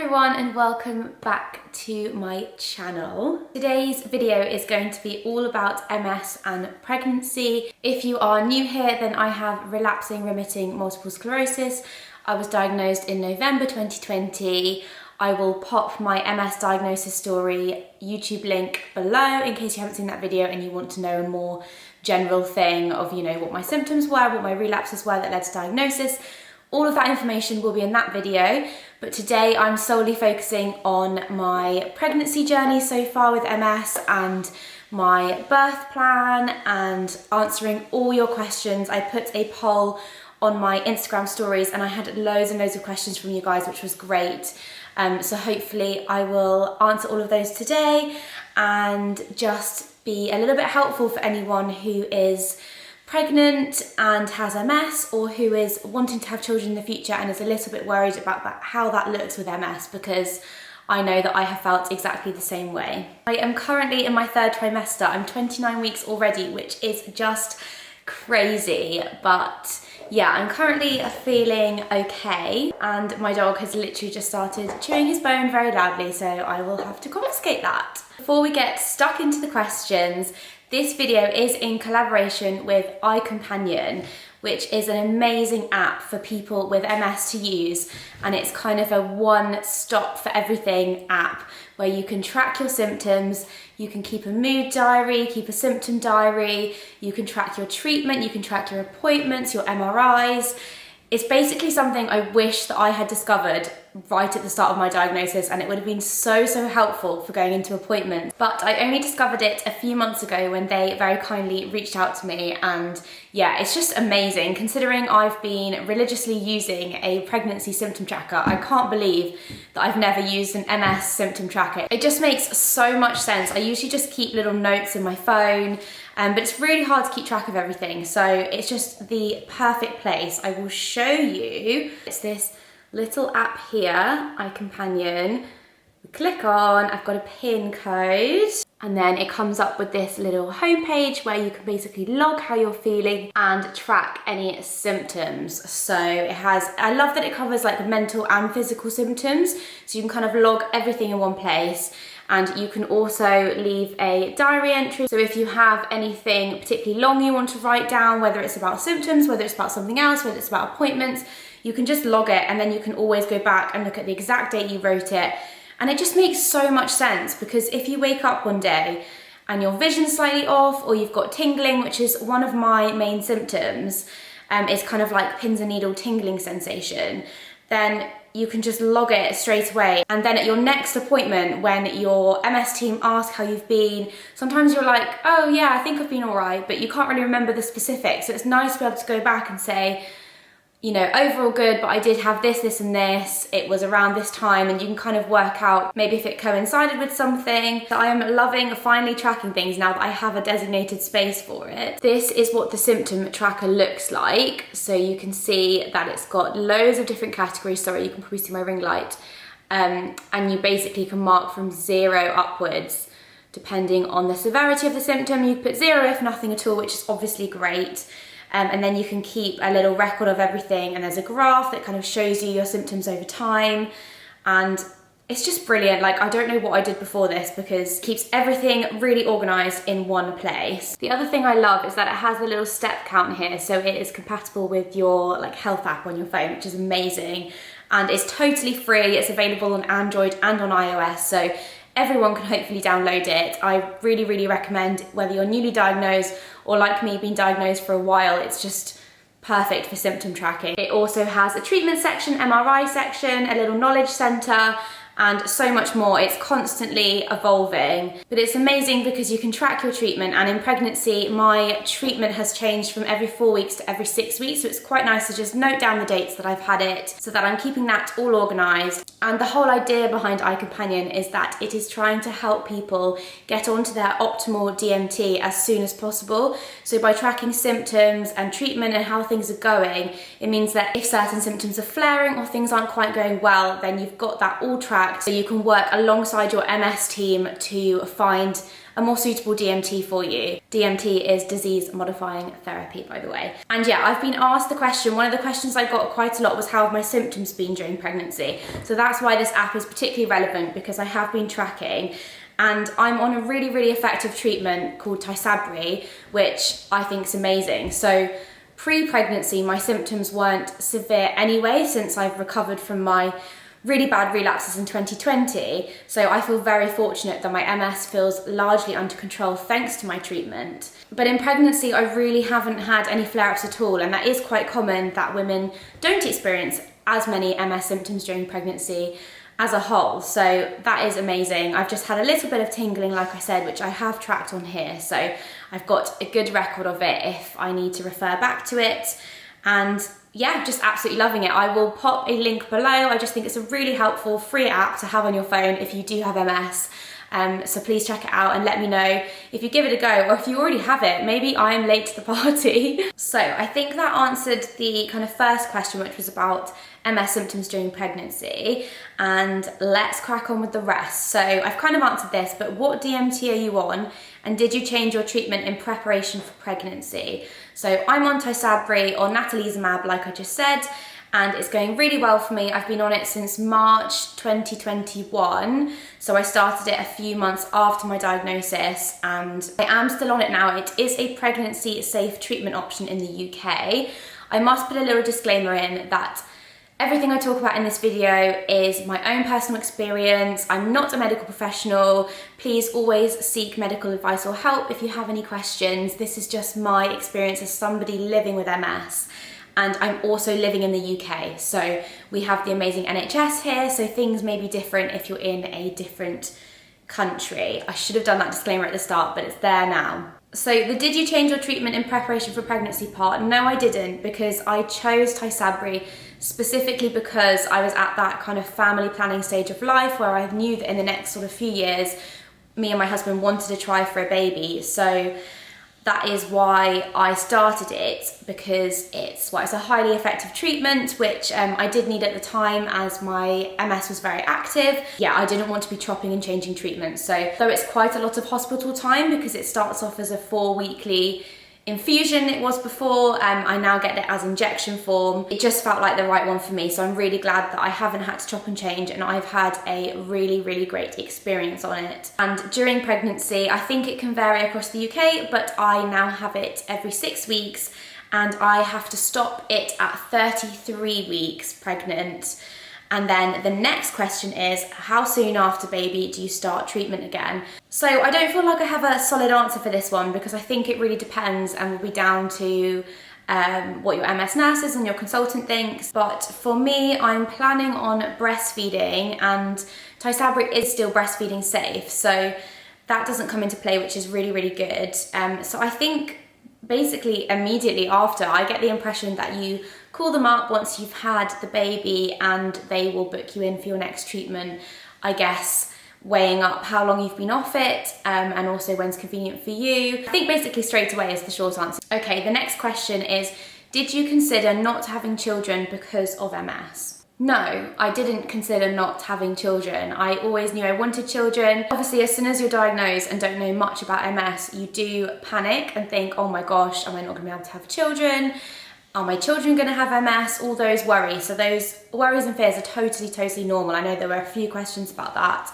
everyone and welcome back to my channel. Today's video is going to be all about MS and pregnancy. If you are new here, then I have relapsing remitting multiple sclerosis. I was diagnosed in November 2020. I will pop my MS diagnosis story YouTube link below in case you haven't seen that video and you want to know a more general thing of, you know, what my symptoms were, what my relapses were that led to diagnosis. All of that information will be in that video, but today I'm solely focusing on my pregnancy journey so far with MS and my birth plan and answering all your questions. I put a poll on my Instagram stories and I had loads and loads of questions from you guys, which was great. So hopefully I will answer all of those today and just be a little bit helpful for anyone who is pregnant and has MS, or who is wanting to have children in the future and is a little bit worried about how that looks with MS, because I know that I have felt exactly the same way. I am currently in my third trimester. I'm 29 weeks already, which is just crazy, but yeah, I'm currently feeling okay, and my dog has literally just started chewing his bone very loudly, so I will have to confiscate that. Before we get stuck into the questions, this video is in collaboration with icompanion, which is an amazing app for people with MS to use, and it's kind of a one-stop for everything app where you can track your symptoms, you can keep a mood diary, keep a symptom diary, you can track your treatment, you can track your appointments, your MRIs. It's basically something I wish that I had discovered right at the start of my diagnosis, and it would have been so helpful for going into appointments. But I only discovered it a few months ago when they very kindly reached out to me, and yeah, it's just amazing. Considering I've been religiously using a pregnancy symptom tracker, I can't believe that I've never used an MS symptom tracker. It just makes so much sense. I usually just keep little notes in my phone, but it's really hard to keep track of everything, so it's just the perfect place. I will show you. It's this little app here, icompanion. We click on, I've got a pin code, and then it comes up with this little homepage where you can basically log how you're feeling and track any symptoms. So it has, I love that it covers like mental and physical symptoms, so you can kind of log everything in one place. And you can also leave a diary entry. So if you have anything particularly long you want to write down, whether it's about symptoms, whether it's about something else, whether it's about appointments, you can just log it, and then you can always go back and look at the exact date you wrote it. And it just makes so much sense, because if you wake up one day and your vision's slightly off, or you've got tingling, which is one of my main symptoms, it's kind of like pins and needle tingling sensation, then you can just log it straight away. And then at your next appointment, when your MS team ask how you've been, sometimes you're like, oh yeah, I think I've been all right, but you can't really remember the specifics. So it's nice to be able to go back and say, you know, overall good, but I did have this, this and this. It was around this time, and you can kind of work out maybe if it coincided with something. So I am loving finally tracking things now that I have a designated space for it. This is what the symptom tracker looks like. So you can see that it's got loads of different categories. Sorry, you can probably see my ring light. And you basically can mark from 0 upwards, depending on the severity of the symptom. You put 0 if nothing at all, which is obviously great. And then you can keep a little record of everything, and there's a graph that kind of shows you your symptoms over time, and it's just brilliant. Like, I don't know what I did before this, because it keeps everything really organized in one place. The other thing I love is that it has a little step count here, so it is compatible with your like health app on your phone, which is amazing, and it's totally free. It's available on Android and on iOS, so everyone can hopefully download it. I really recommend, whether you're newly diagnosed or like me, been diagnosed for a while, it's just perfect for symptom tracking. It also has a treatment section, MRI section, a little knowledge center, and so much more. It's constantly evolving, but it's amazing because you can track your treatment. And in pregnancy, my treatment has changed from every 4 weeks to every 6 weeks. So it's quite nice to just note down the dates that I've had it, so that I'm keeping that all organized. And the whole idea behind icompanion is that it is trying to help people get onto their optimal DMT as soon as possible. So by tracking symptoms and treatment and how things are going, it means that if certain symptoms are flaring or things aren't quite going well, then you've got that all tracked contract so you can work alongside your MS team to find a more suitable DMT for you. DMT is disease modifying therapy, by the way. And yeah, I've been asked the question, one of the questions I got quite a lot was how have my symptoms been during pregnancy? So that's why this app is particularly relevant, because I have been tracking and I'm on a really, really effective treatment called Tysabri, which I think is amazing. So pre-pregnancy, my symptoms weren't severe anyway, since I've recovered from my really bad relapses in 2020. So I feel very fortunate that my MS feels largely under control thanks to my treatment. But in pregnancy, I really haven't had any flare-ups at all. And that is quite common that women don't experience as many MS symptoms during pregnancy as a whole. So that is amazing. I've just had a little bit of tingling, like I said, which I have tracked on here. So I've got a good record of it if I need to refer back to it. And yeah, just absolutely loving it. I will pop a link below. I just think it's a really helpful free app to have on your phone if you do have MS. So please check it out and let me know if you give it a go, or if you already have it, maybe I am late to the party. So I think that answered the kind of first question, which was about MS symptoms during pregnancy, and let's crack on with the rest. So I've kind of answered this, but what DMT are you on, and did you change your treatment in preparation for pregnancy? So I'm on Tysabri or natalizumab, like I just said, and it's going really well for me. I've been on it since March 2021, so I started it a few months after my diagnosis, and I am still on it now. It is a pregnancy safe treatment option in the UK. I must put a little disclaimer in that everything I talk about in this video is my own personal experience. I'm not a medical professional. Please always seek medical advice or help if you have any questions. This is just my experience as somebody living with MS. And I'm also living in the UK. So we have the amazing NHS here, so things may be different if you're in a different country. I should have done that disclaimer at the start, but it's there now. So the did you change your treatment in preparation for pregnancy part? No, I didn't, because I chose Tysabri specifically because I was at that kind of family planning stage of life where I knew that in the next sort of few years, me and my husband wanted to try for a baby. So that is why I started it, because it's a highly effective treatment, which I did need at the time as my MS was very active. Yeah, I didn't want to be chopping and changing treatments. So though it's quite a lot of hospital time, because it starts off as a 4-weekly infusion it was before, I now get it as injection form. It just felt like the right one for me, so I'm really glad that I haven't had to chop and change, and I've had a really, really great experience on it. And during pregnancy, I think it can vary across the UK, but I now have it every 6 weeks, and I have to stop it at 33 weeks pregnant. And then the next question is, how soon after baby do you start treatment again? So I don't feel like I have a solid answer for this one, because I think it really depends and will be down to what your MS nurses and your consultant thinks. But for me, I'm planning on breastfeeding, and Tysabri is still breastfeeding safe. So that doesn't come into play, which is really, really good. So I think basically immediately after, I get the impression that you call them up once you've had the baby and they will book you in for your next treatment, I guess, weighing up how long you've been off it and also when's convenient for you. I think basically straight away is the short answer. Okay, the next question is, did you consider not having children because of MS? No, I didn't consider not having children. I always knew I wanted children. Obviously, as soon as you're diagnosed and don't know much about MS, you do panic and think, oh my gosh, am I not gonna be able to have children? Are my children gonna have MS? All those worries. So those worries and fears are totally, totally normal. I know there were a few questions about that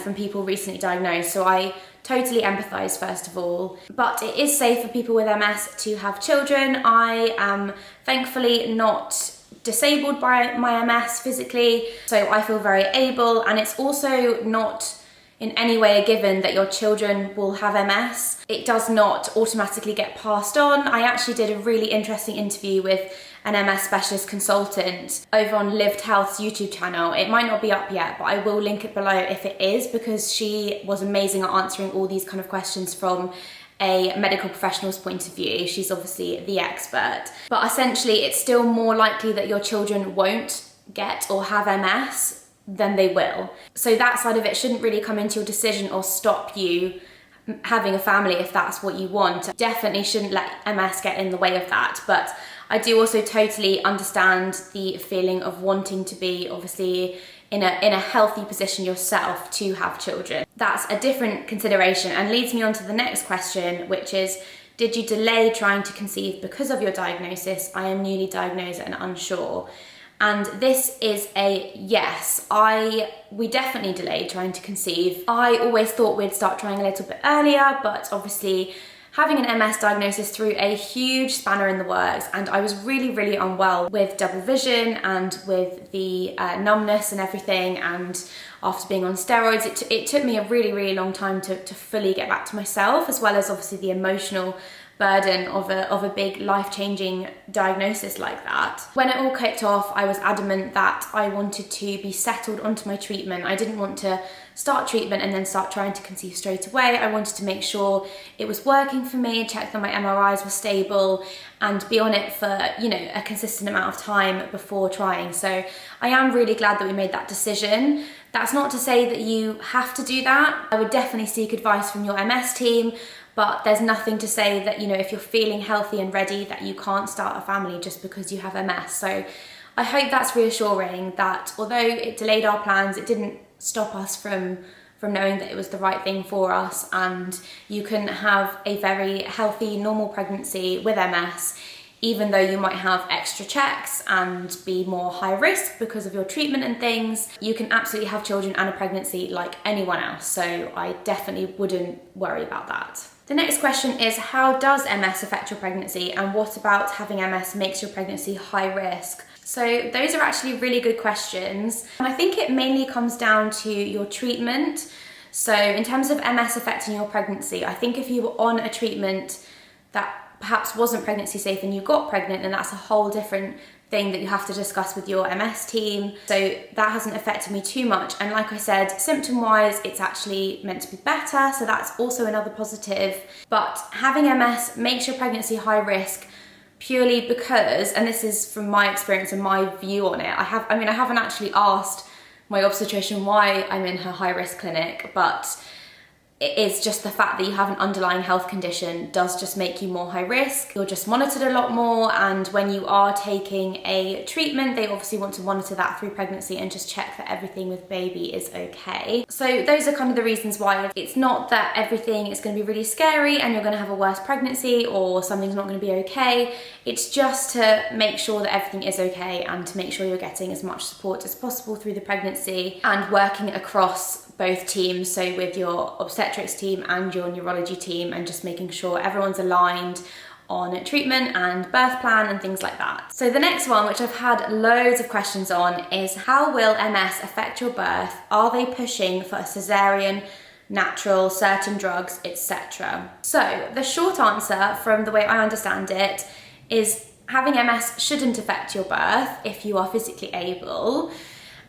from people recently diagnosed, so I totally empathise first of all. But it is safe for people with MS to have children. I am thankfully not disabled by my MS physically, so I feel very able, and it's also not in any way a given that your children will have MS. It does not automatically get passed on. I actually did a really interesting interview with an MS specialist consultant over on Lived Health's YouTube channel. It might not be up yet, but I will link it below if it is, because she was amazing at answering all these kind of questions from a medical professional's point of view. She's obviously the expert. But essentially, it's still more likely that your children won't get or have MS than they will. So that side of it shouldn't really come into your decision or stop you having a family if that's what you want. Definitely shouldn't let MS get in the way of that. But I do also totally understand the feeling of wanting to be obviously in a healthy position yourself to have children. That's a different consideration and leads me on to the next question, which is, did you delay trying to conceive because of your diagnosis? I am newly diagnosed and unsure. And this is a yes. We definitely delayed trying to conceive. I always thought we'd start trying a little bit earlier, but obviously having an MS diagnosis threw a huge spanner in the works, and I was really, really unwell with double vision and with the numbness and everything, and after being on steroids, it took me a really, really long time to fully get back to myself, as well as obviously the emotional burden of a big life-changing diagnosis like that. When it all kicked off, I was adamant that I wanted to be settled onto my treatment. I didn't want to start treatment and then start trying to conceive straight away. I wanted to make sure it was working for me, check that my MRIs were stable, and be on it for, you know, a consistent amount of time before trying. So I am really glad that we made that decision. That's not to say that you have to do that. I would definitely seek advice from your MS team, but there's nothing to say that, you know, if you're feeling healthy and ready, that you can't start a family just because you have MS. So I hope that's reassuring, that although it delayed our plans, it didn't stop us from knowing that it was the right thing for us, and you can have a very healthy, normal pregnancy with MS, even though you might have extra checks and be more high risk because of your treatment and things. You can absolutely have children and a pregnancy like anyone else, so I definitely wouldn't worry about that. The next question is, how does MS affect your pregnancy, and what about having MS makes your pregnancy high risk? So those are actually really good questions, and I think it mainly comes down to your treatment. So in terms of MS affecting your pregnancy, I think if you were on a treatment that perhaps wasn't pregnancy safe and you got pregnant, then that's a whole different thing that you have to discuss with your MS team. So that hasn't affected me too much. And like I said, symptom wise, it's actually meant to be better. So that's also another positive. But having MS makes your pregnancy high risk purely because, and this is from my experience and my view on it, I haven't actually asked my obstetrician why I'm in her high risk clinic, but it is just the fact that you have an underlying health condition does just make you more high risk. You're just monitored a lot more, and when you are taking a treatment, they obviously want to monitor that through pregnancy and just check that everything with baby is okay. So those are kind of the reasons why. It's not that everything is going to be really scary and you're going to have a worse pregnancy or something's not going to be okay. It's just to make sure that everything is okay and to make sure you're getting as much support as possible through the pregnancy and working across both teams, so with your obstetrics team and your neurology team, and just making sure everyone's aligned on treatment and birth plan and things like that. So the next one, which I've had loads of questions on, is how will MS affect your birth? Are they pushing for a cesarean, natural, certain drugs, etc.? So the short answer, from the way I understand it, is having MS shouldn't affect your birth if you are physically able.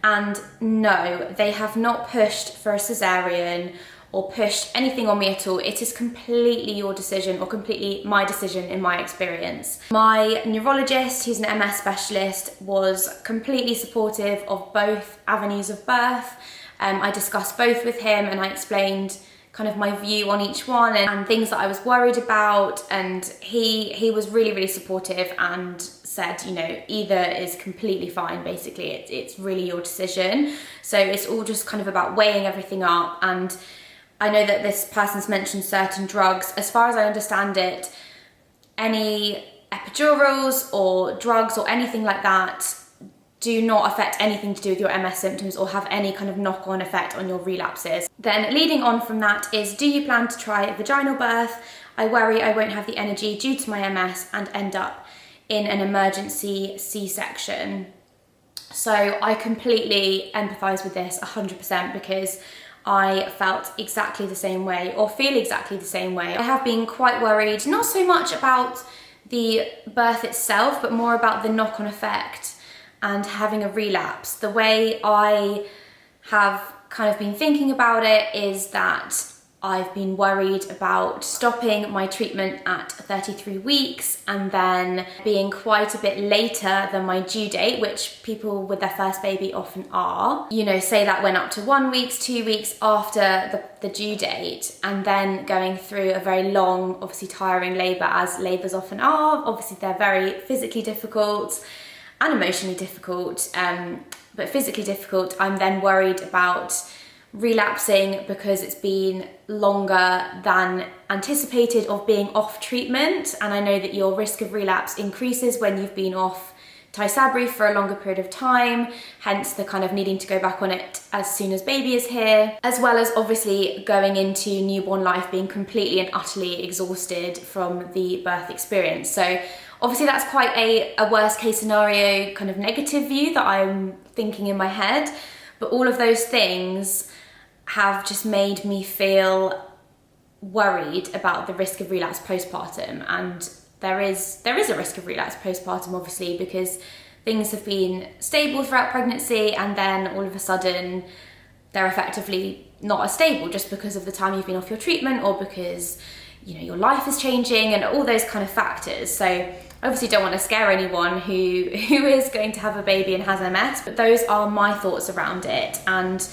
And no, they have not pushed for a cesarean or pushed anything on me at all. It is completely your decision, or completely my decision in my experience. My neurologist, who's an MS specialist, was completely supportive of both avenues of birth. I discussed both with him and I explained kind of my view on each one and things that I was worried about, and he was really, really supportive and said, you know, either is completely fine, basically. It's really your decision. So it's all just kind of about weighing everything up. And I know that this person's mentioned certain drugs. As far as I understand it, any epidurals or drugs or anything like that do not affect anything to do with your MS symptoms or have any kind of knock-on effect on your relapses. Then leading on from that is, do you plan to try vaginal birth? I worry I won't have the energy due to my MS and end up in an emergency C-section. So I completely empathise with this 100%, because I felt exactly the same way, or feel exactly the same way. I have been quite worried, not so much about the birth itself, but more about the knock-on effect and having a relapse. The way I have kind of been thinking about it is that I've been worried about stopping my treatment at 33 weeks and then being quite a bit later than my due date, which people with their first baby often are. You know, say that went up to 1 week, 2 weeks after the due date, and then going through a very long, obviously tiring labour, as labours often are. Obviously they're very physically difficult and emotionally difficult. but physically difficult, I'm then worried about relapsing because it's been longer than anticipated of being off treatment. And I know that your risk of relapse increases when you've been off Tysabri for a longer period of time, hence the kind of needing to go back on it as soon as baby is here, as well as obviously going into newborn life being completely and utterly exhausted from the birth experience. So obviously that's quite a worst case scenario kind of negative view that I'm thinking in my head, but all of those things have just made me feel worried about the risk of relapse postpartum. And there is a risk of relapse postpartum, obviously, because things have been stable throughout pregnancy and then all of a sudden they're effectively not as stable just because of the time you've been off your treatment, or because, you know, your life is changing and all those kind of factors. So I obviously don't want to scare anyone who is going to have a baby and has MS, but those are my thoughts around it. And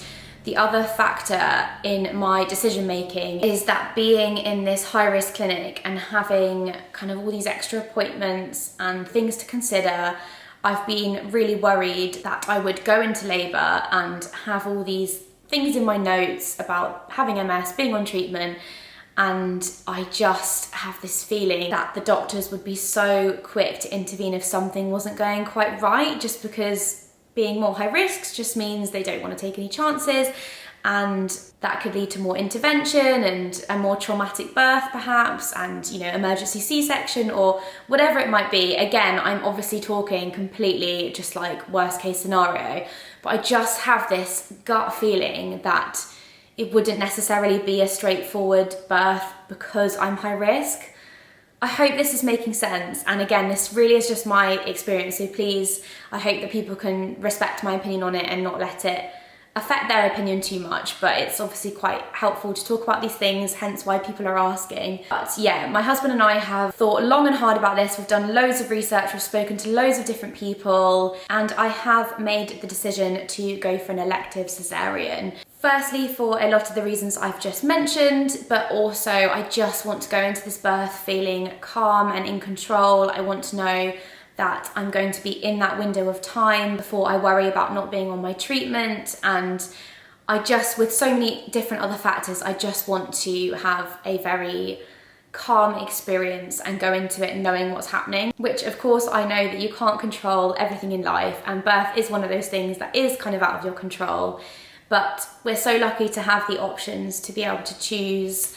the other factor in my decision making is that being in this high risk clinic and having kind of all these extra appointments and things to consider, I've been really worried that I would go into labour and have all these things in my notes about having MS, being on treatment, and I just have this feeling that the doctors would be so quick to intervene if something wasn't going quite right, just because being more high risk just means they don't want to take any chances, and that could lead to more intervention and a more traumatic birth perhaps, and, you know, emergency C-section or whatever it might be. Again, I'm obviously talking completely just like worst case scenario, but I just have this gut feeling that it wouldn't necessarily be a straightforward birth because I'm high risk. I hope this is making sense, and again, this really is just my experience, so please, I hope that people can respect my opinion on it and not let it affect their opinion too much, but it's obviously quite helpful to talk about these things, hence why people are asking. But yeah, my husband and I have thought long and hard about this. We've done loads of research, we've spoken to loads of different people, and I have made the decision to go for an elective cesarean. Firstly, for a lot of the reasons I've just mentioned, but also I just want to go into this birth feeling calm and in control. I want to know that I'm going to be in that window of time before I worry about not being on my treatment. And I just, with so many different other factors, I just want to have a very calm experience and go into it knowing what's happening, which of course I know that you can't control everything in life, and birth is one of those things that is kind of out of your control. But we're so lucky to have the options to be able to choose,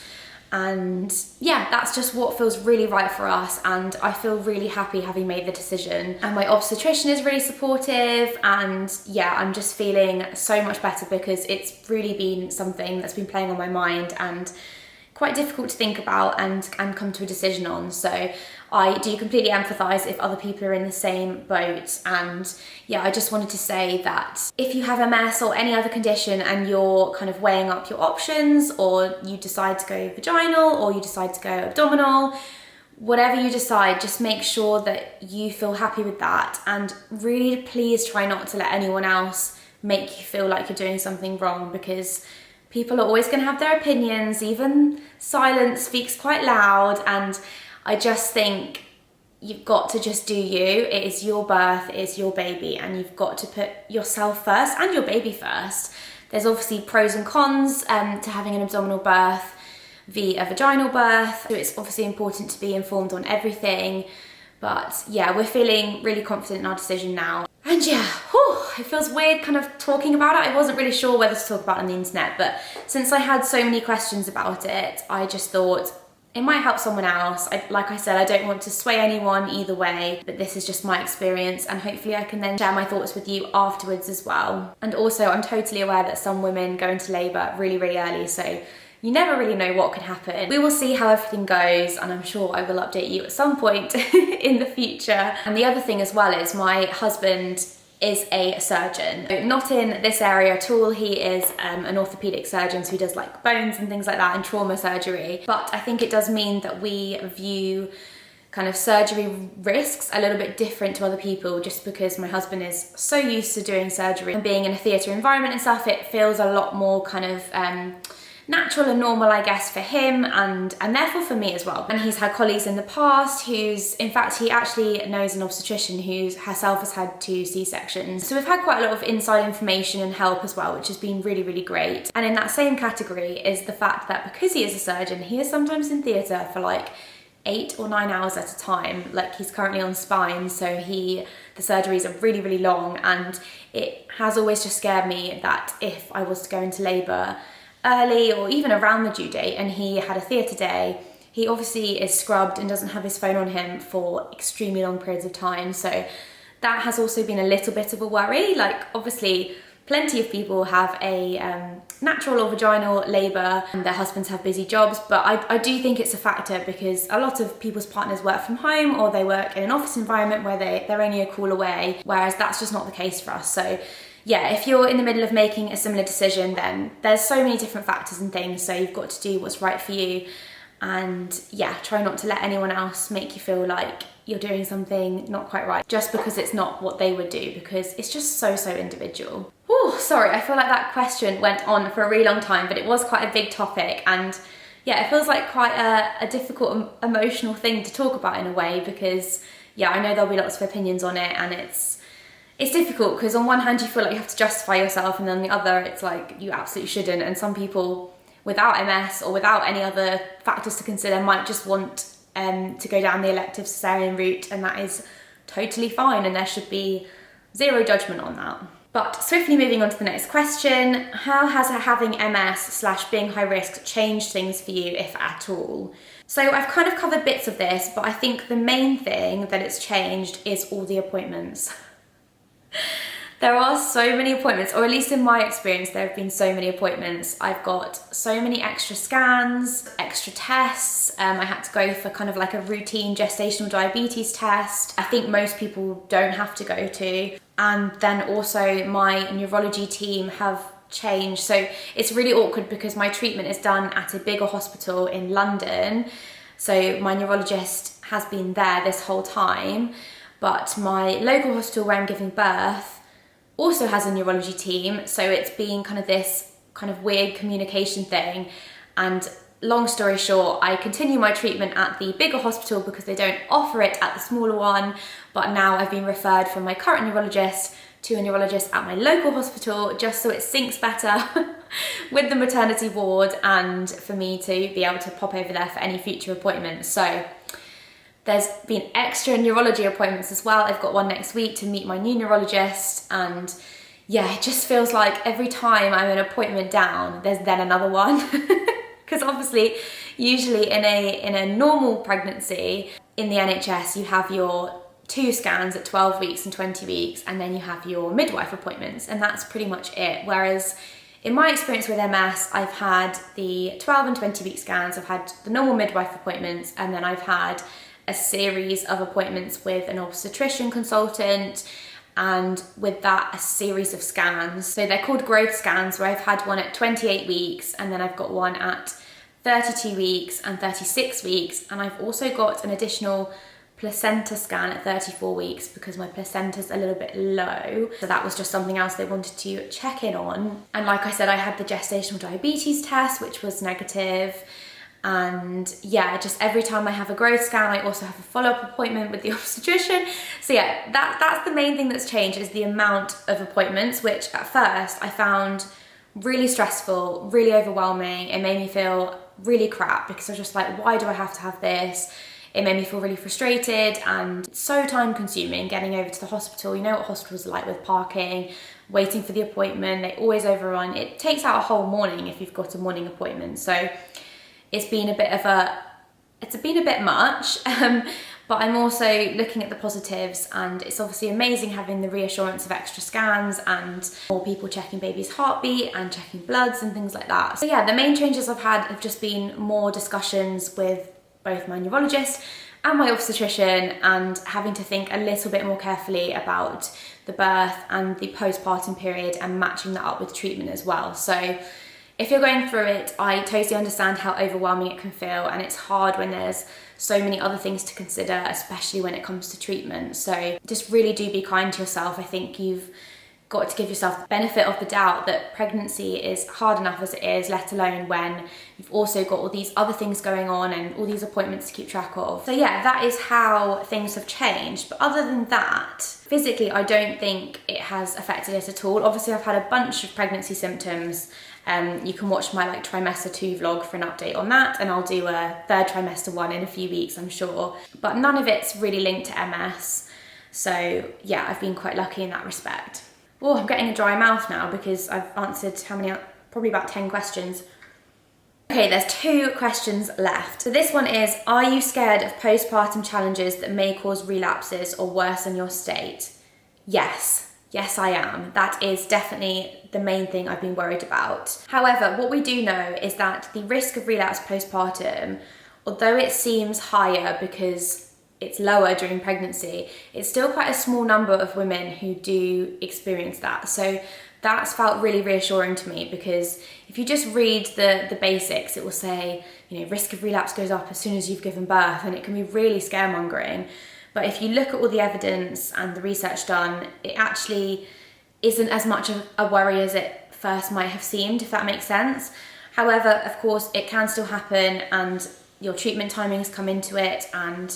and yeah, that's just what feels really right for us, and I feel really happy having made the decision. And my obstetrician is really supportive, and yeah, I'm just feeling so much better because it's really been something that's been playing on my mind and quite difficult to think about and come to a decision on. So I do completely empathise if other people are in the same boat. And yeah, I just wanted to say that if you have MS or any other condition and you're kind of weighing up your options, or you decide to go vaginal or you decide to go abdominal, whatever you decide, just make sure that you feel happy with that, and really please try not to let anyone else make you feel like you're doing something wrong, because people are always going to have their opinions. Even silence speaks quite loud, and I just think you've got to just do you. It is your birth, it is your baby, and you've got to put yourself first and your baby first. There's obviously pros and cons to having an abdominal birth via vaginal birth, so it's obviously important to be informed on everything. But yeah, we're feeling really confident in our decision now. And yeah, it feels weird kind of talking about it. I wasn't really sure whether to talk about it on the internet, but since I had so many questions about it, I just thought it might help someone else. Like I said, I don't want to sway anyone either way, but this is just my experience, and hopefully I can then share my thoughts with you afterwards as well. And also, I'm totally aware that some women go into labour really, really early, so you never really know what could happen. We will see how everything goes, and I'm sure I will update you at some point in the future. And the other thing as well is my husband is a surgeon. Not in this area at all. He is an orthopedic surgeon, so he does like bones and things like that and trauma surgery. But I think it does mean that we view kind of surgery risks a little bit different to other people, just because my husband is so used to doing surgery and being in a theatre environment and stuff. It feels a lot more kind of natural and normal, I guess, for him and therefore for me as well. And he's had colleagues in the past in fact, he actually knows an obstetrician who herself has had 2 C-sections. So we've had quite a lot of inside information and help as well, which has been really, really great. And in that same category is the fact that because he is a surgeon, he is sometimes in theatre for like 8 or 9 hours at a time. Like, he's currently on spine, so the surgeries are really, really long, and it has always just scared me that if I was to go into labour early or even around the due date and he had a theatre day, he obviously is scrubbed and doesn't have his phone on him for extremely long periods of time. So that has also been a little bit of a worry. Like, obviously plenty of people have a natural or vaginal labour and their husbands have busy jobs, but I do think it's a factor because a lot of people's partners work from home or they work in an office environment where they're only a call away, whereas that's just not the case for us. So yeah, if you're in the middle of making a similar decision, then there's so many different factors and things, so you've got to do what's right for you. And yeah, try not to let anyone else make you feel like you're doing something not quite right just because it's not what they would do, because it's just so individual. Oh, sorry, I feel like that question went on for a really long time, but it was quite a big topic, and yeah, it feels like quite a difficult emotional thing to talk about in a way, because yeah, I know there'll be lots of opinions on it, and it's difficult because on one hand you feel like you have to justify yourself, and on the other it's like you absolutely shouldn't. And some people without MS or without any other factors to consider might just want to go down the elective cesarean route, and that is totally fine, and there should be zero judgment on that. But swiftly moving on to the next question, how has having MS/being high risk changed things for you, if at all? So I've kind of covered bits of this, but I think the main thing that it's changed is all the appointments. There are so many appointments, or at least in my experience, there have been so many appointments. I've got so many extra scans, extra tests. I had to go for kind of like a routine gestational diabetes test. I think most people don't have to go to. And then also my neurology team have changed. So it's really awkward because my treatment is done at a bigger hospital in London. So my neurologist has been there this whole time. But my local hospital where I'm giving birth also has a neurology team, so it's been kind of this kind of weird communication thing. And long story short, I continue my treatment at the bigger hospital because they don't offer it at the smaller one, but now I've been referred from my current neurologist to a neurologist at my local hospital just so it syncs better with the maternity ward and for me to be able to pop over there for any future appointments. So there's been extra neurology appointments as well. I've got one next week to meet my new neurologist, and yeah, it just feels like every time I'm an appointment down, there's then another one. Because obviously, usually in a normal pregnancy, in the NHS, you have your 2 scans at 12 weeks and 20 weeks, and then you have your midwife appointments, and that's pretty much it. Whereas in my experience with MS, I've had the 12 and 20 week scans, I've had the normal midwife appointments, and then I've had a series of appointments with an obstetrician consultant, and with that a series of scans. So they're called growth scans, where I've had one at 28 weeks and then I've got one at 32 weeks and 36 weeks, and I've also got an additional placenta scan at 34 weeks because my placenta's a little bit low. So that was just something else they wanted to check in on. And like I said, I had the gestational diabetes test, which was negative. And yeah, just every time I have a growth scan, I also have a follow-up appointment with the obstetrician. So yeah, that's the main thing that's changed, is the amount of appointments, which at first I found really stressful, really overwhelming. It made me feel really crap because I was just like, why do I have to have this? It made me feel really frustrated and so time consuming getting over to the hospital. You know what hospitals are like with parking, waiting for the appointment, they always overrun. It takes out a whole morning if you've got a morning appointment. So it's been a bit much, but I'm also looking at the positives, and it's obviously amazing having the reassurance of extra scans and more people checking baby's heartbeat and checking bloods and things like that. So yeah, the main changes I've had have just been more discussions with both my neurologist and my obstetrician, and having to think a little bit more carefully about the birth and the postpartum period and matching that up with treatment as well. So if you're going through it, I totally understand how overwhelming it can feel, and it's hard when there's so many other things to consider, especially when it comes to treatment. So just really do be kind to yourself. I think you've got to give yourself the benefit of the doubt that pregnancy is hard enough as it is, let alone when you've also got all these other things going on and all these appointments to keep track of. So yeah, that is how things have changed. But other than that, physically, I don't think it has affected it at all. Obviously, I've had a bunch of pregnancy symptoms. You can watch my trimester 2 vlog for an update on that, and I'll do a 3rd trimester one in a few weeks, I'm sure. But none of it's really linked to MS. So yeah, I've been quite lucky in that respect. Oh, I'm getting a dry mouth now because I've answered probably about 10 questions. Okay, there's 2 questions left. So this one is, are you scared of postpartum challenges that may cause relapses or worsen your state? Yes, I am. That is definitely the main thing I've been worried about. However, what we do know is that the risk of relapse postpartum, although it seems higher because it's lower during pregnancy, it's still quite a small number of women who do experience that. So that's felt really reassuring to me, because if you just read the basics, it will say, risk of relapse goes up as soon as you've given birth, and it can be really scaremongering. But if you look at all the evidence and the research done, it actually isn't as much of a worry as it first might have seemed, if that makes sense. However, of course, it can still happen, and your treatment timings come into it, and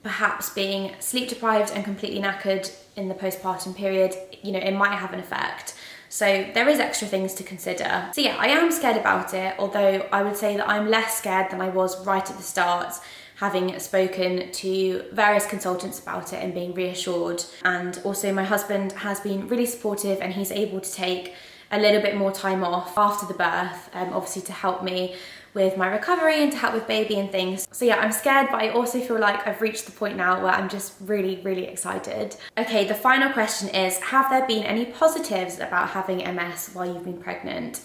perhaps being sleep deprived and completely knackered in the postpartum period, it might have an effect. So there is extra things to consider. So yeah, I am scared about it, although I would say that I'm less scared than I was right at the start, having spoken to various consultants about it and being reassured. And also my husband has been really supportive, and he's able to take a little bit more time off after the birth, obviously to help me with my recovery and to help with baby and things. So yeah, I'm scared, but I also feel like I've reached the point now where I'm just really, really excited. Okay, the final question is, have there been any positives about having MS while you've been pregnant?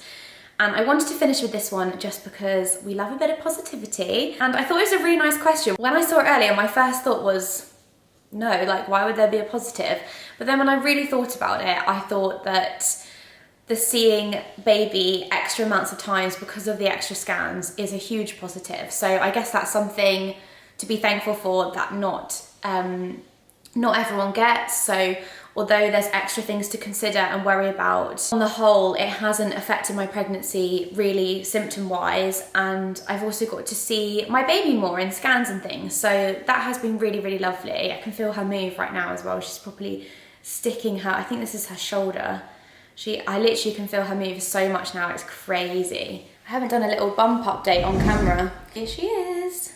And I wanted to finish with this one just because we love a bit of positivity. And I thought it was a really nice question. When I saw it earlier, my first thought was, no, why would there be a positive? But then when I really thought about it, I thought that the seeing baby extra amounts of times because of the extra scans is a huge positive. So I guess that's something to be thankful for, that not everyone gets. So although there's extra things to consider and worry about, on the whole, it hasn't affected my pregnancy really symptom-wise. And I've also got to see my baby more in scans and things. So that has been really, really lovely. I can feel her move right now as well. She's probably sticking I think this is her shoulder. I literally can feel her move so much now, it's crazy. I haven't done a little bump update on camera. Here she is,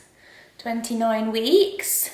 29 weeks.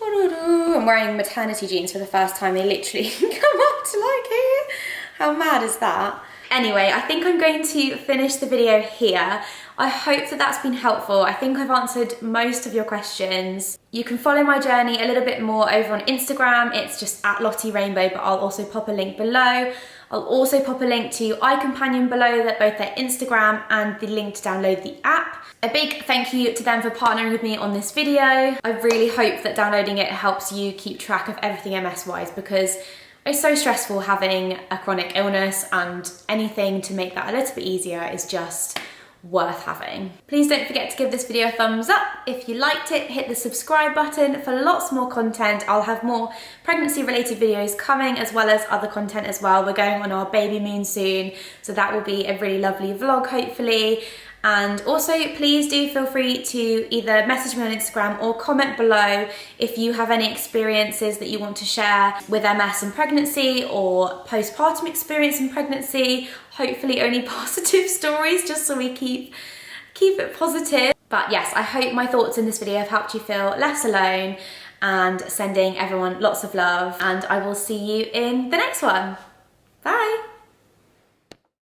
I'm wearing maternity jeans for the first time. They literally come up to here. How mad is that? Anyway, I think I'm going to finish the video here. I hope that that's been helpful. I think I've answered most of your questions. You can follow my journey a little bit more over on Instagram. It's just at Lottie Rainbow, but I'll also pop a link below. I'll also pop a link to icompanion below, that both their Instagram and the link to download the app. A big thank you to them for partnering with me on this video. I really hope that downloading it helps you keep track of everything MS-wise, because it's so stressful having a chronic illness, and anything to make that a little bit easier is just worth having. Please don't forget to give this video a thumbs up. If you liked it, hit the subscribe button for lots more content. I'll have more pregnancy related videos coming, as well as other content as well. We're going on our baby moon soon, so that will be a really lovely vlog hopefully. And also, please do feel free to either message me on Instagram or comment below if you have any experiences that you want to share with MS and pregnancy, or postpartum experience in pregnancy. Hopefully only positive stories, just so we keep it positive. But yes, I hope my thoughts in this video have helped you feel less alone, and sending everyone lots of love. And I will see you in the next one. Bye.